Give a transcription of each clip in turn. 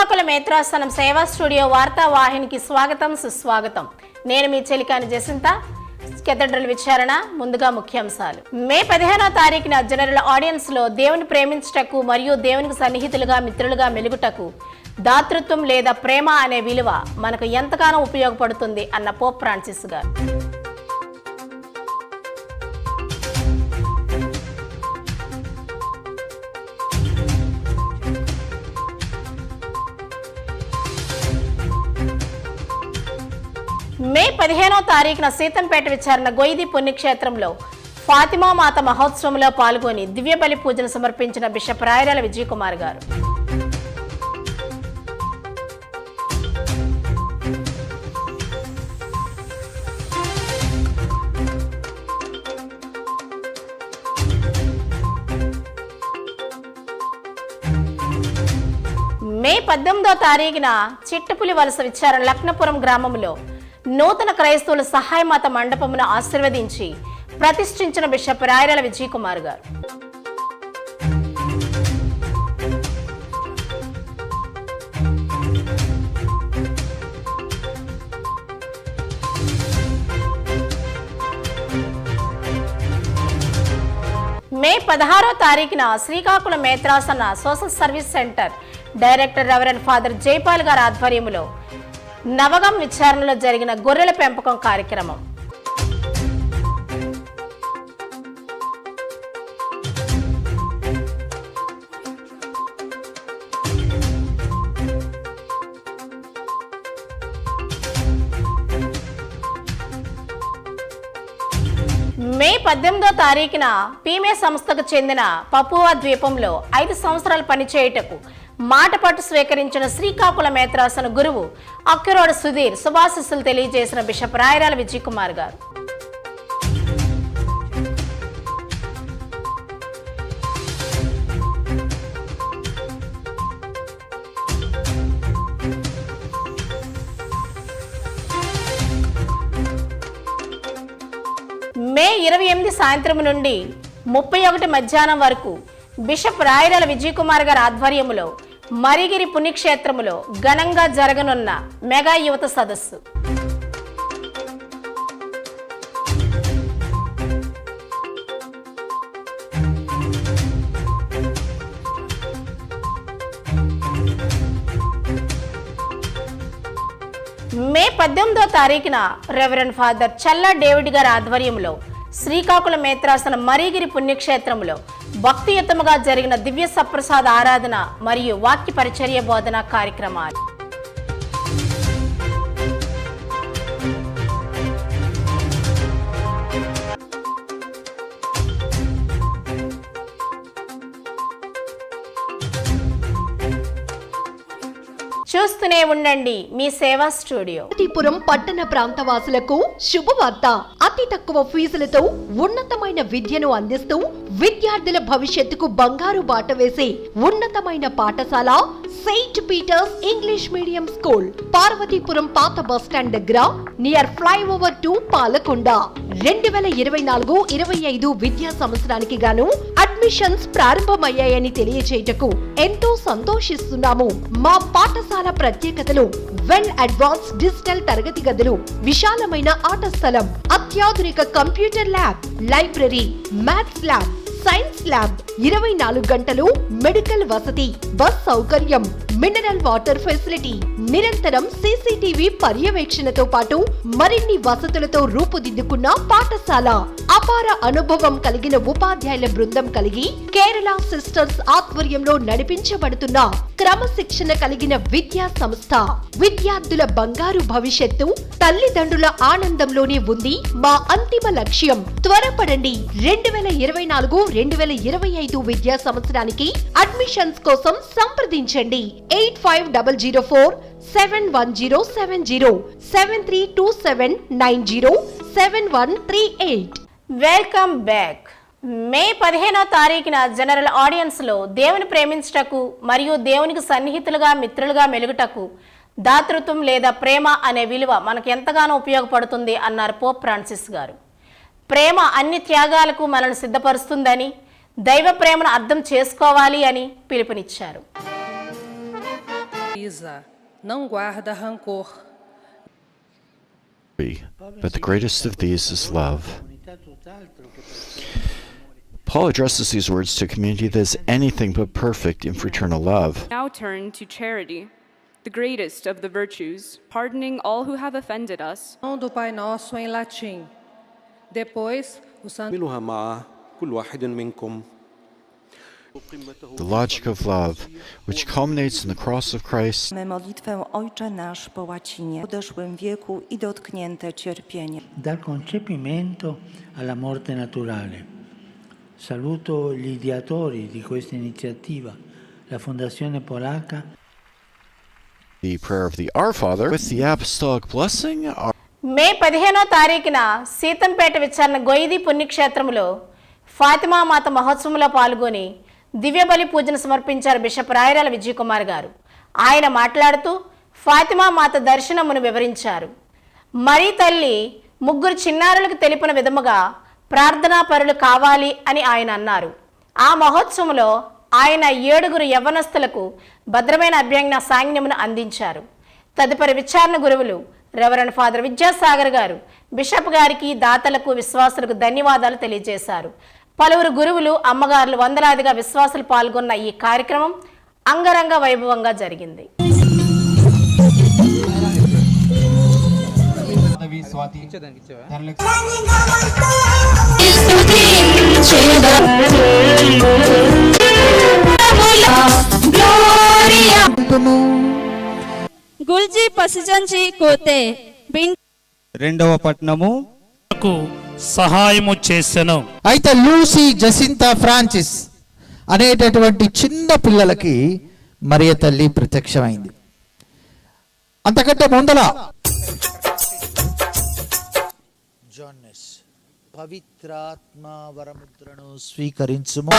శ్రీకాకుళం మేత్రాసనం సేవా స్టూడియో వార్తా వాహినికి స్వాగతం సుస్వాగతం. నేను మీ చెలికాని జసింత. కేథడ్రల్ విచారణ. ముందుగా ముఖ్యాంశాలు. మే 15వ తారీఖున జనరల్ ఆడియన్స్ లో దేవుని ప్రేమించుటకు మరియు దేవునికి సన్నిహితులుగా మిత్రులుగా మెలుగుటకు దాతృత్వం లేదా ప్రేమ అనే విలువ మనకు ఎంతగానో ఉపయోగపడుతుంది అన్న పోప్ ఫ్రాన్సిస్ గారు. మే 15వ తారీఖున సీతంపేట విచారణ గొయిది పుణ్యక్షేత్రంలో ఫాతిమా మాత మహోత్సవంలో పాల్గొని దివ్య బలి పూజను సమర్పించిన బిషప్ రాయరాల విజయ్ కుమార్ గారు. మే 18వ తారీఖున చిట్టపులి వలస విచారణ లక్నపురం గ్రామంలో నూతన క్రైస్తవుల సహాయమాత మండపమును ఆశీర్వదించి ప్రతిష్ఠించిన బిషప్ రాయరాల విజయ్ కుమార్ గారు. మే 16వ తారీఖున శ్రీకాకుళం మేత్రాసన social service centre director reverend father Jaipal గారి ఆధ్వర్యంలో నవగం విచారణలో జరిగిన గొర్రెల పెంపకం కార్యక్రమం. మే 18వ తారీఖున పీమే సంస్థకు చెందిన పపువా ద్వీపంలో 5 సంవత్సరాలు పనిచేయుటకు మాటపట్టు స్వీకరించిన శ్రీకాకుళం మేత్రాసన గురువు అక్కిరోడ్ సుధీర్ శుభాశీస్సులు తెలియజేసిన బిషప్ రాయరాల విజయ్ కుమార్ గారు. మే 28 సాయంత్రం నుండి 31 మధ్యాహ్నం వరకు బిషప్ రాయరాల విజయ్ కుమార్ గారి ఆధ్వర్యంలో మరిగిరి పుణ్యక్షేత్రములో ఘనంగా జరగనున్న మెగా యువత సదస్సు. మే 18వ తారీఖున రెవరెండ్ ఫాదర్ చల్లా డేవిడ్ గారి ఆధ్వర్యంలో శ్రీకాకుళం మేత్రాసన మరిగిరి పుణ్యక్షేత్రంలో భక్తియుతముగా జరిగిన దివ్య సప్రసాద ఆరాధన మరియు వాక్య పరిచర్య బోధన కార్యక్రమాలు. చూస్తూనే ఉండండి మీ సేవా స్టూడియో. పార్వతీపురం పట్టణ ప్రాంత వాసులకు శుభవార్త. అతి తక్కువ ఫీజులతో ఉన్నతమైన విద్యను అందిస్తూ విద్యార్థుల భవిష్యత్తుకు బంగారు బాట వేసే ఉన్నతమైన పాఠశాల saint Peter's English medium school, Parvathipuram పాత బస్ స్టాండ్ దగ్గర నియర్ ఫ్లైఓవర్ టు పాలకొండ. 2024-25 విద్యా సంవత్సరానికి గాను అడ్మిషన్స్ ప్రారంభమయ్యాయని తెలియజేయటకు ఎంతో సంతోషిస్తున్నాము. మా పాఠశాల ప్రత్యేకతలు వెల్ అడ్వాన్స్ డిజిటల్ తరగతి గదులు, విశాలమైన ఆట స్థలం, అత్యాధునిక computer lab, library, maths lab, science lab, 24 గంటలు మెడికల్ వసతి, బస్ సౌకర్యం, మినరల్ వాటర్ ఫెసిలిటీ, నిరంతరం సీసీటీవీ పర్యవేక్షణతో పాటు మరిన్ని వసతులతో రూపుదిద్దుకున్న పాఠశాల. అపార అనుభవం కలిగిన ఉపాధ్యాయుల బృందం కలిగి కేరళ సిస్టర్స్ ఆధ్వర్యంలో నడిపించబడుతున్న క్రమశిక్షణ కలిగిన విద్యా సంస్థ. విద్యార్థుల బంగారు భవిష్యత్తు తల్లిదండ్రుల ఆనందంలోనే ఉంది మా అంతిమ లక్ష్యం. త్వరపడండి. 2024-2025 విద్యా సంవత్సరానికి అడ్మిషన్స్ కోసం సంప్రదించండి 8500471070 7327907138. Welcome back. మే 15వ తారీఖున జనరల్ ఆడియన్స్ లో దేవుని ప్రేమించుటకు మరియు దేవునికి సన్నిహితులుగా మిత్రులుగా మెలుగుటకు దాతృత్వం లేదా ప్రేమ అనే విలువ మనకు ఎంతగానో ఉపయోగపడుతుంది అన్నారు పోప్ ఫ్రాన్సిస్ గారు. ప్రేమ అన్ని త్యాగాలకు మనల్ని సిద్ధపరుస్తుందని, దైవ ప్రేమను అర్థం చేసుకోవాలి అని పిలుపునిచ్చారు. ఈ simpatiza, não guarda rancor. But the greatest of these is love. Paul addresses these words to a community that is anything but perfect in fraternal love. Now turn to charity, the greatest of the virtues, pardoning all who have offended us. Do Pai Nosso em latim. Depois, o Santo اعملوها مع كل واحد منكم. The logic of love, which culminates in the cross of Christ, Modlitwę Ojcze Nasz po łacinie, w podeszłym wieku i dotknięte cierpienie. Dal concepimento alla morte naturale. Saluto gli ideatori di questa iniziativa, la Fondazione Polacca. the prayer of the Our Father, with the apostolic blessing. మే 15వ తారీఖున సీతంపేట విచారణ గొయిది పుణ్యక్షేత్రంలో ఫాతిమా మాత మహోత్సవంలో పాల్గొని దివ్యబలి పూజను సమర్పించారు bishop Rayarala Vijay Kumar గారు. ఆయన మాట్లాడుతూ ఫాతిమా మాత దర్శనమును వివరించారు. మరీ తల్లి ముగ్గురు చిన్నారులకు తెలిపిన విధముగా ప్రార్థనా పరులు కావాలి అని ఆయన అన్నారు. ఆ మహోత్సవంలో ఆయన 7 యవ్వనస్తులకు భద్రమైన అభ్యంగన సాంగ్యమును అందించారు. తదుపరి విచారణ గురువులు రెవరెండ్ ఫాదర్ విద్యాసాగర్ గారు బిషప్ గారికి, దాతలకు, విశ్వాసులకు ధన్యవాదాలు తెలియజేశారు. పలువురు గురువులు, అమ్మగారులు, వందలాదిగా విశ్వాసులు పాల్గొన్న ఈ కార్యక్రమం అంగరంగ వైభవంగా జరిగింది. గుల్జీ పసిజంచి కోతే రెండవ పట్టణము సహాయము చేసెను. అయితే లూసీ జసింతా ఫ్రాన్సిస్ అనేటటువంటి చిన్న పిల్లలకి మరియ తల్లి ప్రత్యక్షమైంది. అంతకంటే ముందల జాన్నెస్ పవిత్రాత్మ వరముద్రను స్వీకరించుము.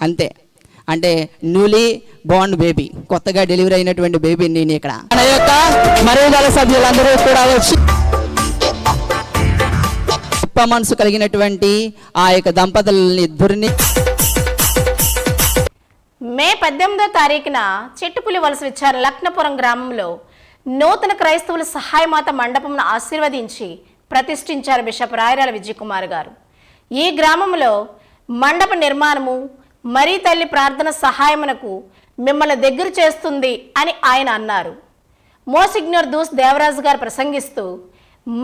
అంతే, అంటే న్యూలీ బాండ్ బేబీ, కొత్తగా డెలివరీ అయినటువంటి బేబీ నేను ఇక్కడ. మన యొక్క మర్యాదల సభ్యులందరూ కూడా వచ్చి గొప్ప మనసు కలిగినటువంటి ఆ యొక్క దంపతులని ఇద్దరిని. మే 18వ తారీఖున చెట్టుపులి వలస విచారణ లక్నపురం గ్రామంలో నూతన క్రైస్తవుల సహాయమాత మండపంను ఆశీర్వదించి ప్రతిష్ఠించారు బిషప్ రాయరాల విజయ్ కుమార్ గారు. ఈ గ్రామంలో మండప నిర్మాణము మరీ తల్లి ప్రార్థన సహాయమునకు మిమ్మల్ని దగ్గర చేస్తుంది అని ఆయన అన్నారు. మోసిగ్నర్ దూస్ దేవరాజు గారు ప్రసంగిస్తూ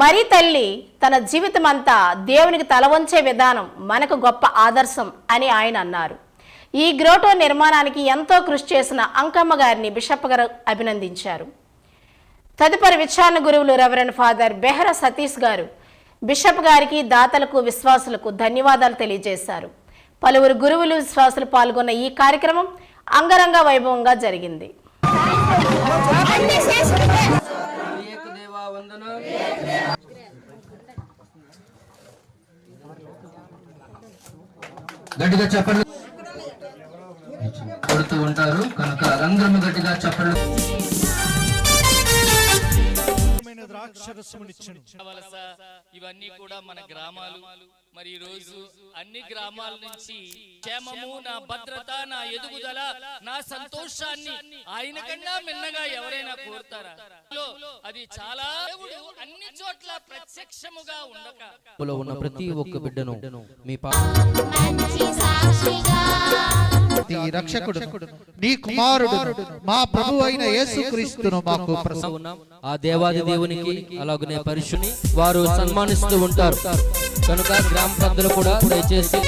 మరీ తల్లి తన జీవితం అంతా దేవునికి తల వంచే విధానం మనకు గొప్ప ఆదర్శం అని ఆయన అన్నారు. ఈ గ్రోటో నిర్మాణానికి ఎంతో కృషి చేసిన అంకమ్మ గారిని బిషప్ గారు అభినందించారు. తదుపరి విచారణ గురువులు రెవరెండ్ ఫాదర్ బెహ్రా సతీష్ గారు బిషప్ గారికి, దాతలకు, విశ్వాసులకు ధన్యవాదాలు తెలియజేశారు. పలువురు గురువులు, విశ్వాసులు పాల్గొన్న ఈ కార్యక్రమం అంగరంగ వైభవంగా జరిగింది. గట్టిగా చెప్పండి కొడుతూ ఉంటారు కనుక రంధ్రము గట్టిగా చెప్పండి. ఇవన్నీ కూడా మన గ్రామాలు. మరి ఈ రోజు అన్ని గ్రామాల నుంచి క్షేమము, నా భద్రత, నా ఎదుగుదల, నా సంతోషాన్ని ఆయన కన్నా మిన్నగా ఎవరైనా కోరుతారా? అది చాలా అన్ని చోట్ల ప్రత్యక్షముగా ఉండక ఉన్న ప్రతి ఒక్క బిడ్డను మీ రక్షకుడు నీ కుమారుడు మా ప్రభు అయిన యేసుక్రీస్తును మాకు ఆ దేవాది దేవునికి అలాగనే పరిశుని వారు సన్మానిస్తూ ఉంటారు. కనుక గ్రామ పెద్దలు కూడా దయచేసి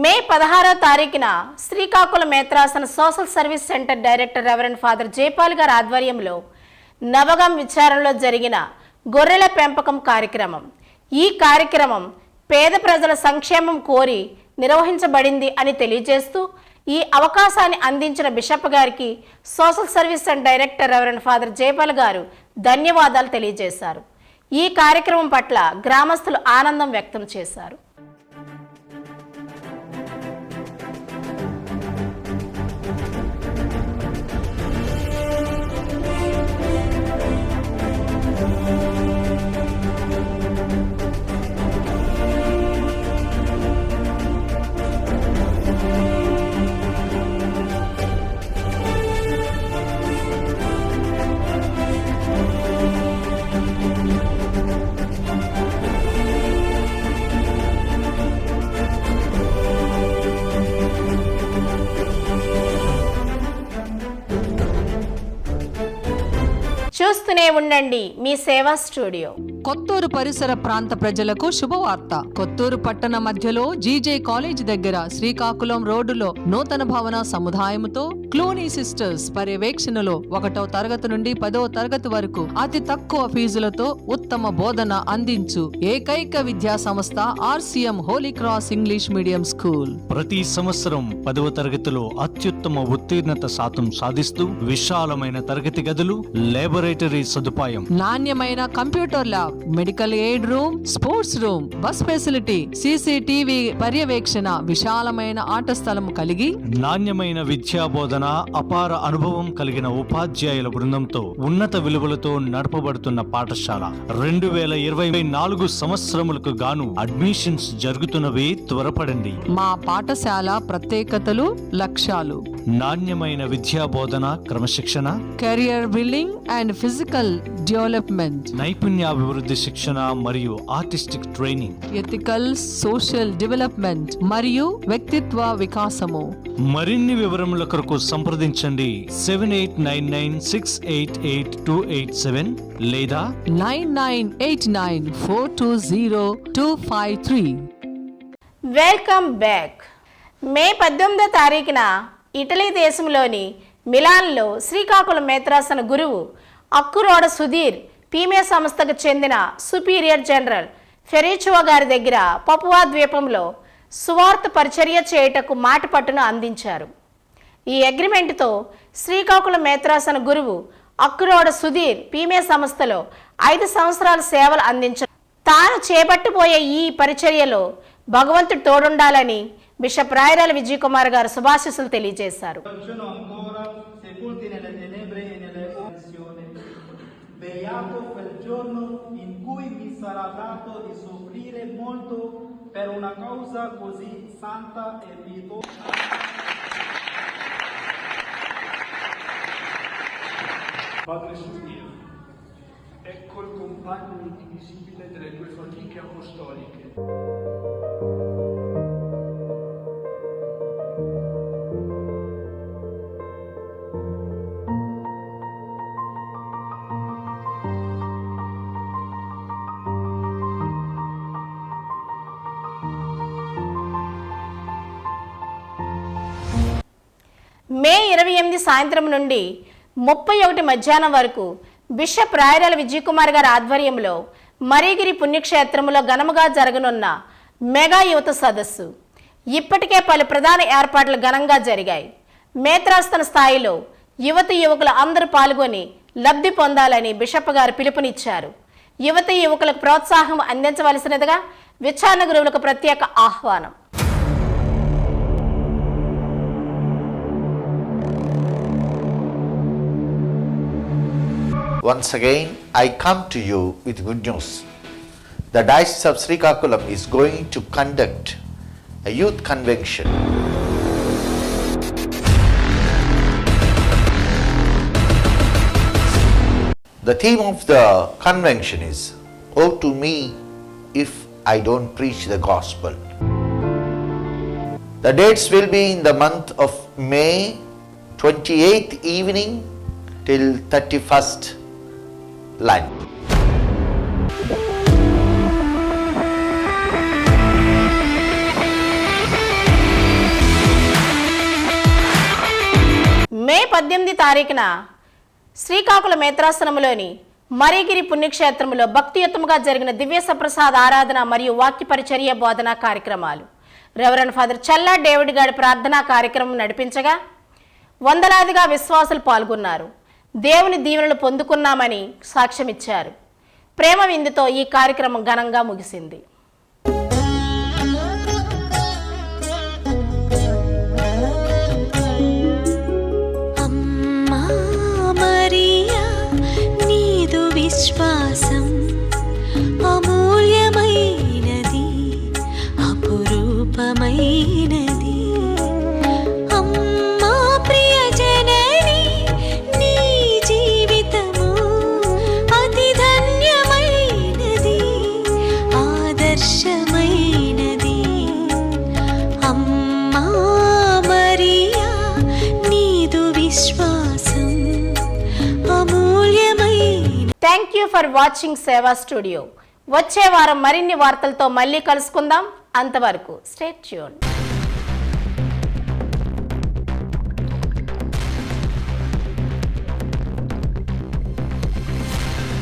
మే 16వ తారీఖున శ్రీకాకుళం మేత్రాసన social service centre director reverend father Jaipal గారి ఆధ్వర్యంలో నవగం విచారణలో జరిగిన గొర్రెల పెంపకం కార్యక్రమం. ఈ కార్యక్రమం పేద ప్రజల సంక్షేమం కోరి నిర్వహించబడింది అని తెలియజేస్తూ ఈ అవకాశాన్ని అందించిన బిషప్ గారికి social service centre director reverend father Jaipal గారు ధన్యవాదాలు తెలియజేశారు. ఈ కార్యక్రమం పట్ల గ్రామస్తులు ఆనందం వ్యక్తం చేశారు. చూస్తూనే ఉండండి మీ సేవా స్టూడియో. కొత్తూరు పరిసర ప్రాంత ప్రజలకు శుభవార్త. కొత్తూరు పట్టణ మధ్యలో జీజే కాలేజ్ దగ్గర శ్రీకాకుళం రోడ్డులో నూతన భవన సముదాయముతో క్లూనీ సిస్టర్స్ పర్యవేక్షణలో 1వ తరగతి నుండి 10వ తరగతి వరకు అతి తక్కువ ఫీజులతో ఉత్తమ బోధన అందించు ఏకైక విద్యా సంస్థ RCM holy cross English medium school. ప్రతి సంవత్సరం 10వ తరగతిలో అత్యుత్తమ ఉత్తీర్ణత శాతం సాధిస్తూ విశాలమైన తరగతి గదులు, లాబొరేటరీ సదుపాయం, నాణ్యమైన computer lab, medical aid room, sports room, bus facility, CCTV పర్యవేక్షణ, విశాలమైన ఆట స్థలం కలిగి నాణ్యమైన విద్యా బోధన, అపార అనుభవం కలిగిన ఉపాధ్యాయుల బృందంతో ఉన్నత విలువలతో నడపబడుతున్న పాఠశాల. 2024 సంవత్సరములకు గాను అడ్మిషన్స్ జరుగుతున్నవి. త్వరపడండి. మా పాఠశాల ప్రత్యేకతలు, లక్ష్యాలు: నాణ్యమైన విద్యా బోధన, క్రమశిక్షణ, career building and physical development, నైపుణ్యాభివృద్ధి శిక్షణ మరియు artistic training, ethical social development మరియు వ్యక్తిత్వ వికాసము. మరిన్ని వివరముల కొరకు సంప్రదించండి 7899688287 లేదా 9989420253. Welcome back. మే 18వ తారీఖున ఇటలీ దేశంలోని మిలాన్లో శ్రీకాకుళం మేత్రాసన గురువు అక్కురోడ సుధీర్ పీమే సంస్థకు చెందిన సుపీరియర్ జనరల్ ఫెరిచువా గారి దగ్గర పపువా ద్వీపంలో సువార్త పరిచర్య చేయుటకు మాటి పట్టును అందించారు. ఈ అగ్రిమెంట్తో శ్రీకాకుళం మేత్రాసన గురువు అక్కురోడ సుధీర్ పీమే సంస్థలో 5 సంవత్సరాల సేవలు అందించారు. తాను చేపట్టిపోయే ఈ పరిచర్యలో భగవంతుడు తోడుండాలని బిషప్ రాయరాల విజయ్ కుమార్ గారు శుభాశీస్సులు తెలియజేశారు. Padre Sudir, ecco il compagno indivisibile delle tue fatiche apostoliche. మే 28 సాయంత్రం నుండి 31 మధ్యాహ్నం వరకు బిషప్ రాయరాల విజయ్ కుమార్ గారి ఆధ్వర్యంలో మరిగిరి పుణ్యక్షేత్రంలో ఘనముగా జరగనున్న మెగా యువత సదస్సు. ఇప్పటికే పలు ప్రధాన ఏర్పాట్లు ఘనంగా జరిగాయి. మేత్రాస్థన స్థాయిలో యువతి యువకులు అందరూ పాల్గొని లబ్ధి పొందాలని బిషప్ గారు పిలుపునిచ్చారు. యువతి యువకులకు ప్రోత్సాహం అందించవలసినదిగా విచారణ గురువులకు ప్రత్యేక ఆహ్వానం. Once again, I come to you with good news. The Diocese of Srikakulam is going to conduct a youth convention. The theme of the convention is, "Woe to me if I don't preach the gospel." The dates will be in the month of May, 28th evening till 31st line. మే 18 తారీఖున శ్రీకాకుళం మేత్రాసనంలోని మరిగిరి పుణ్యక్షేత్రంలో భక్తియుతముగా జరిగిన దివ్య సప్రసాద ఆరాధన మరియు వాక్య పరిచర్య బోధన కార్యక్రమాలు. Reverend father చల్లా David గారి ప్రార్థనా కార్యక్రమం నడిపించగా వందలాదిగా విశ్వాసులు పాల్గొన్నారు. దేవుని దీవెనలు పొందుకున్నామని సాక్ష్యమిచ్చారు. ప్రేమ విందుతో ఈ కార్యక్రమం ఘనంగా ముగిసింది. అమ్మా మరియా, నీదు విశ్వాసం అమూల్యమైనది, అపురూపమైనది. అమ్మా ప్రియజనని, నీ జీవితము అతి ధన్యమైనది. ఆదర్శ థ్యాంక్ యూ ఫర్ వాచింగ్ సేవా స్టూడియో. వచ్చే వారం మరిన్ని వార్తలతో మళ్ళీ కలుసుకుందాం. అంతవరకు స్టే ట్యూన్డ్.